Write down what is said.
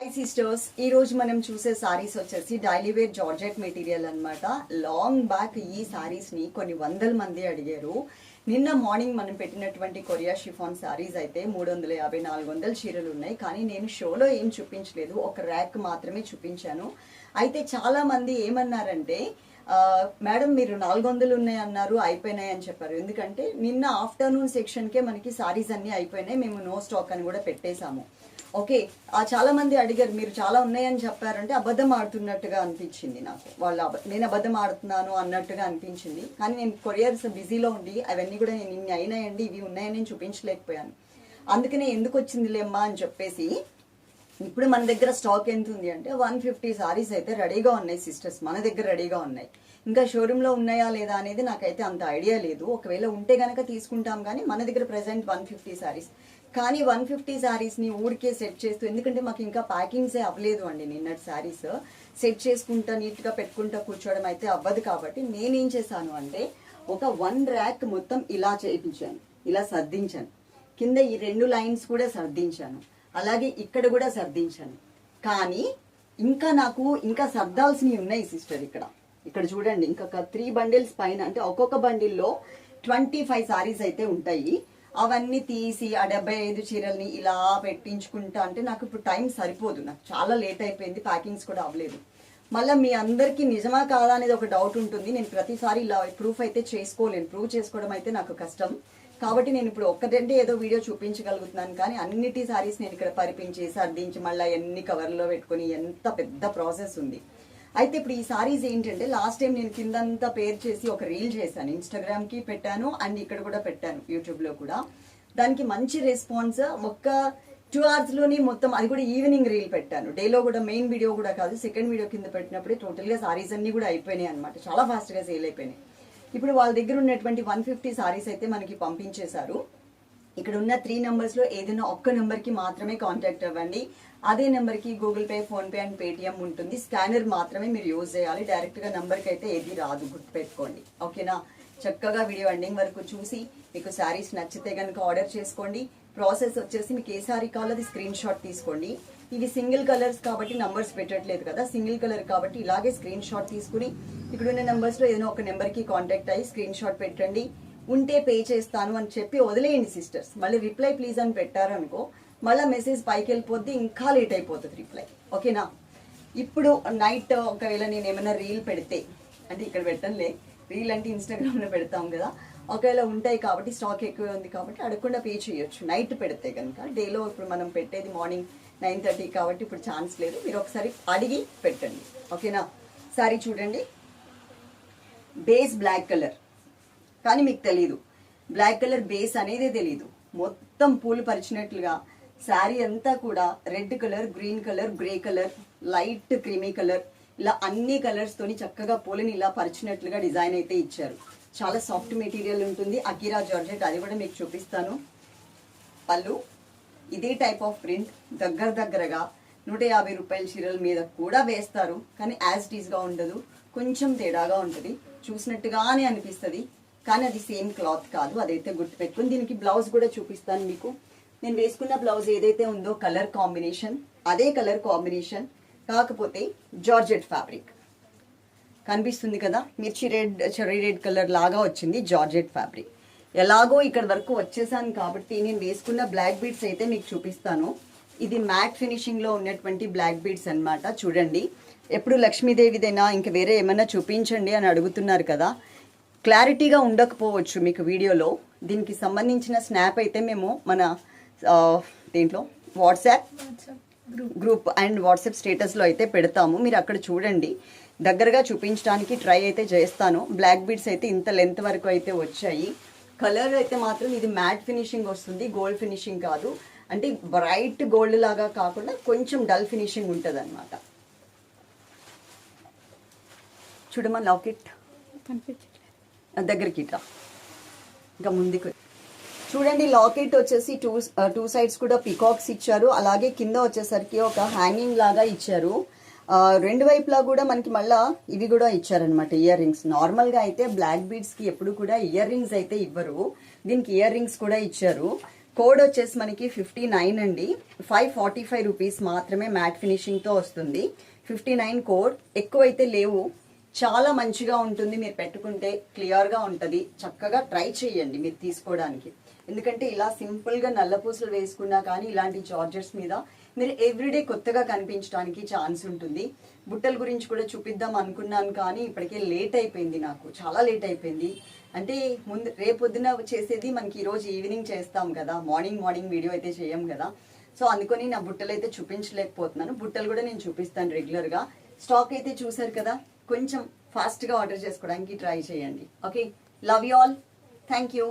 Hi sisters, ఈ రోజు మనం చూసే సారీస్ వచ్చేసి డైలీ వేర్ జార్జెట్ మెటీరియల్ అన్నమాట. లాంగ్ బ్యాక్ ఈ సారీస్ ని కొన్ని వందల మంది అడిగారు. నిన్న మార్నింగ్ మనం పెట్టినటువంటి కొరియా షిఫాన్ సారీస్ అయితే 350 400 చీరలు ఉన్నాయి. కానీ నేను షోలో ఏం చూపించలేదు, ఒక ర్యాక్ మాత్రమే చూపించాను. అయితే చాలా మంది ఏమన్నారంటే మేడం మీరు 400 ఉన్నాయి అన్నారు, అయిపోయినాయి అని చెప్పారు. ఎందుకంటే నిన్న ఆఫ్టర్నూన్ సెక్షన్కే మనకి సారీస్ అన్నీ అయిపోయినాయి, మేము నో స్టాక్ అని కూడా పెట్టేశాము. ఓకే, చాలా మంది అడిగారు మీరు చాలా ఉన్నాయని చెప్పారంటే అబద్ధం ఆడుతున్నట్టుగా అనిపించింది నాకు. నేను అబద్ధం ఆడుతున్నాను అన్నట్టుగా అనిపించింది. కానీ నేను కొరియర్స్ బిజీలో ఉండి అవన్నీ కూడా నేను ఇన్ని అయినాయండి ఇవి ఉన్నాయని చూపించలేకపోయాను. అందుకనే ఎందుకు వచ్చిందిలేమ్మా అని చెప్పేసి ఇప్పుడు మన దగ్గర స్టాక్ ఎంత ఉంది అంటే 150 సారీస్ అయితే రెడీగా ఉన్నాయి సిస్టర్స్, మన దగ్గర రెడీగా ఉన్నాయి. ఇంకా షోరూంలో ఉన్నాయా లేదా అనేది నాకైతే అంత ఐడియా లేదు. ఒకవేళ ఉంటే కనుక తీసుకుంటాం. కానీ మన దగ్గర ప్రెసెంట్ 150 సారీస్. కానీ 150 సారీస్ని ఊరికే సెట్ చేస్తూ, ఎందుకంటే మాకు ఇంకా ప్యాకింగ్సే అవ్వలేదు అండి. నిన్నటి సారీస్ సెట్ చేసుకుంటా నీట్గా పెట్టుకుంటా కూర్చోవడం అయితే అవ్వదు. కాబట్టి నేనేం చేశాను అంటే ఒక 1 ర్యాక్ మొత్తం ఇలా చేయించాను, ఇలా సర్దించాను. కింద ఈ 2 లైన్స్ కూడా సర్దించాను, అలాగే ఇక్కడ కూడా సర్దించాను. కానీ నాకు ఇంకా సర్దాల్సినవి ఉన్నాయి సిస్టర్. ఇక్కడ చూడండి, ఇంకొక 3 బండిల్స్ పైన, అంటే ఒక్కొక్క బండిల్లో 25 సారీస్ అయితే ఉంటాయి. అవన్నీ తీసి ఆ 75 చీరల్ని ఇలా పెట్టించుకుంటా అంటే నాకు ఇప్పుడు టైం సరిపోదు, నాకు చాలా లేట్ అయిపోయింది, ప్యాకింగ్స్ కూడా అవ్వలేదు. మళ్ళీ మీ అందరికీ నిజమా కాదా అనేది ఒక డౌట్ ఉంటుంది. నేను ప్రతిసారి ఇలా ప్రూఫ్ అయితే చేసుకోలేను, ప్రూవ్ చేసుకోవడం అయితే నాకు కష్టం. కాబట్టి నేను ఇప్పుడు ఒక్కటంటే ఏదో వీడియో చూపించగలుగుతున్నాను. కానీ అన్నిటి సారీస్ నేను ఇక్కడ పరిపించి సర్దించి మళ్ళీ ఎన్ని కవర్లో పెట్టుకుని ఎంత పెద్ద ప్రాసెస్ ఉంది. అయితే ఇప్పుడు ఈ సారీస్ ఏంటంటే లాస్ట్ టైం నేను కిందంతా పేర్ చేసి ఒక రీల్ చేశాను, ఇన్స్టాగ్రామ్కి పెట్టాను అండ్ ఇక్కడ కూడా పెట్టాను, యూట్యూబ్లో కూడా. దానికి మంచి రెస్పాన్స్. ఒక్క 2 అవర్స్లోని మొత్తం, అది కూడా ఈవినింగ్ రీల్ పెట్టాను, డేలో కూడా మెయిన్ వీడియో కూడా కాదు, సెకండ్ వీడియో కింద పెట్టినప్పుడే టోటల్గా సారీస్ అన్నీ కూడా అయిపోయినాయి అనమాట, చాలా ఫాస్ట్గా సేల్ అయిపోయినాయి. ఇప్పుడు వాళ్ళ దగ్గర ఉన్నటువంటి 150 సారీస్ అయితే మనకి పంపించేశారు. ఇక్కడ ఉన్న 3 నెంబర్స్లో ఏదైనా ఒక్క నెంబర్కి మాత్రమే కాంటాక్ట్ అవ్వండి. అదే నెంబర్కి Google pay, PhonePe and Paytm ఉంటుంది. స్కానర్ మాత్రమే మీరు యూజ్ చేయాలి, డైరెక్ట్గా నెంబర్కి అయితే ఏది రాదు, గుర్తుపెట్టుకోండి. ఓకేనా? చక్కగా వీడియో ఎండింగ్ వరకు చూసి మీకు శారీస్ నచ్చితే కనుక ఆర్డర్ చేసుకోండి. ప్రాసెస్ వచ్చేసి మీకు ఏ శారీ కావాలో అది స్క్రీన్ షాట్ తీసుకోండి. ఇవి సింగిల్ కలర్స్ కాబట్టి నంబర్స్ పెట్టట్లేదు కదా, సింగిల్ కలర్ కాబట్టి ఇలాగే స్క్రీన్ షాట్ తీసుకుని ఇక్కడున్న నెంబర్స్లో ఏదైనా ఒక నెంబర్కి కాంటాక్ట్ అయ్యి స్క్రీన్ షాట్ పెట్టండి. ఉంటే పే చేస్తాను అని చెప్పి వదిలేయండి సిస్టర్స్. మళ్ళీ రిప్లై ప్లీజ్ అని పెట్టారనుకో, మళ్ళీ మెసేజ్ పైకి వెళ్ళిపోద్ది, ఇంకా లేట్ అయిపోతుంది రిప్లై. ఓకేనా? ఇప్పుడు నైట్ ఒకవేళ నేను ఏమైనా రీల్ పెడితే, అంటే ఇక్కడ పెట్టనులే, రీల్ అంటే ఇన్స్టాగ్రామ్లో పెడతాం కదా, ఒకవేళ ఉంటాయి కాబట్టి స్టాక్ ఎక్కువ ఉంది కాబట్టి అడగకుండా పే చేయొచ్చు నైట్ పెడితే కనుక. డేలో ఇప్పుడు మనం పెట్టేది మార్నింగ్ 9:30 కాబట్టి ఇప్పుడు ఛాన్స్ లేదు, మీరు ఒకసారి అడిగి పెట్టండి. ఓకేనా? సారీ చూడండి, బేస్ బ్లాక్ కలర్, కానీ మీకు తెలీదు బ్లాక్ కలర్ బేస్ అనేది తెలీదు. మొత్తం పూలు పరిచినట్లుగా శారీ అంతా కూడా red colour, green colour, grey colour, light creamy colour, ఇలా అన్ని కలర్స్ తోని చక్కగా పూలని ఇలా పరిచినట్లుగా డిజైన్ అయితే ఇచ్చారు. చాలా సాఫ్ట్ మెటీరియల్ ఉంటుంది, అకిరా జార్జెట్, అది కూడా మీకు చూపిస్తాను. పళ్ళు ఇదే టైప్ ఆఫ్ ప్రింట్, దగ్గరగా 150 రూపాయల చీరల మీద కూడా వేస్తారు. కానీ యాజ్ ఇట్ ఈస్గా ఉండదు, కొంచెం తేడాగా ఉంటుంది, చూసినట్టుగానే అనిపిస్తుంది. కానీ అది సేమ్ క్లాత్ కాదు, అదైతే గుర్తుపెట్టుకుని. దీనికి బ్లౌజ్ కూడా చూపిస్తాను మీకు. నేను వేసుకున్న బ్లౌజ్ ఏదైతే ఉందో కలర్ కాంబినేషన్ అదే కలర్ కాంబినేషన్, కాకపోతే జార్జెట్ ఫ్యాబ్రిక్ కనిపిస్తుంది కదా, మిర్చి రెడ్, చెర్రీ రెడ్ కలర్ లాగా వచ్చింది జార్జెట్ ఫ్యాబ్రిక్. ఎలాగో ఇక్కడ వరకు వచ్చేసాను కాబట్టి నేను వేసుకున్న బ్లాక్ బీడ్స్ అయితే మీకు చూపిస్తాను. ఇది మ్యాట్ ఫినిషింగ్లో ఉన్నటువంటి బ్లాక్ బీడ్స్ అన్నమాట. చూడండి, ఎప్పుడు లక్ష్మీదేవిదైనా ఇంకా వేరే ఏమైనా చూపించండి అని అడుగుతున్నారు కదా, క్లారిటీగా ఉండకపోవచ్చు మీకు వీడియోలో. దీనికి సంబంధించిన స్నాప్ అయితే మేము మన దీంట్లో వాట్సాప్ గ్రూప్ అండ్ వాట్సాప్ స్టేటస్లో అయితే పెడతాము, మీరు అక్కడ చూడండి. దగ్గరగా చూపించడానికి ట్రై అయితే చేస్తాను. బ్లాక్ బీడ్స్ అయితే ఇంత లెంత్ వరకు అయితే వచ్చాయి. కలర్ అయితే మాత్రం ఇది మ్యాట్ ఫినిషింగ్ వస్తుంది, గోల్డ్ ఫినిషింగ్ కాదు. అంటే బ్రైట్ గోల్డ్ లాగా కాకుండా కొంచెం డల్ ఫినిషింగ్ ఉంటుంది అనమాట. చూడమ్మా లాకెట్ దగ్గరికి ఇట్లా, ఇంకా ముందుకు చూడండి. లాకెట్ వచ్చేసి టూ సైడ్స్ కూడా పికాక్స్ ఇచ్చారు, అలాగే కింద వచ్చేసరికి ఒక హ్యాంగింగ్ లాగా ఇచ్చారు. 2 వైపులా కూడా మనకి మళ్ళా ఇవి కూడా ఇచ్చారనమాట, ఇయర్ రింగ్స్. నార్మల్గా అయితే బ్లాక్ బీడ్స్కి ఎప్పుడు కూడా ఇయర్ రింగ్స్ అయితే ఇవ్వరు, దీనికి ఇయర్ రింగ్స్ కూడా ఇచ్చారు. కోడ్ వచ్చేసి మనకి 59 అండి. 545 రూపీస్ మాత్రమే మ్యాట్ ఫినిషింగ్తో వస్తుంది. 59 కోడ్, ఎక్కువైతే లేవు. చాలా మంచిగా ఉంటుంది, మీరు పెట్టుకుంటే క్లియర్గా ఉంటుంది. చక్కగా ట్రై చేయండి మీరు తీసుకోవడానికి. ఎందుకంటే ఇలా సింపుల్గా నల్ల పూసలు వేసుకున్నా కానీ ఇలాంటి జార్జెట్స్ మీద మీరు ఎవ్రీడే కొత్తగా కనిపించడానికి ఛాన్స్ ఉంటుంది. బుట్టల గురించి కూడా చూపిద్దాం అనుకున్నాను కానీ ఇప్పటికే లేట్ అయిపోయింది, నాకు చాలా లేట్ అయిపోయింది. అంటే ముందు రేపొద్దున చేసేది మనకి ఈరోజు ఈవినింగ్ చేస్తాం కదా, మార్నింగ్ వీడియో అయితే చేయం కదా. సో అందుకని నా బుట్టలు అయితే చూపించలేకపోతున్నాను. బుట్టలు కూడా నేను చూపిస్తాను రెగ్యులర్గా. స్టాక్ అయితే చూసారు కదా, కొంచెం ఫాస్ట్గా ఆర్డర్ చేసుకోవడానికి ట్రై చేయండి. Okay, love you all, thank you.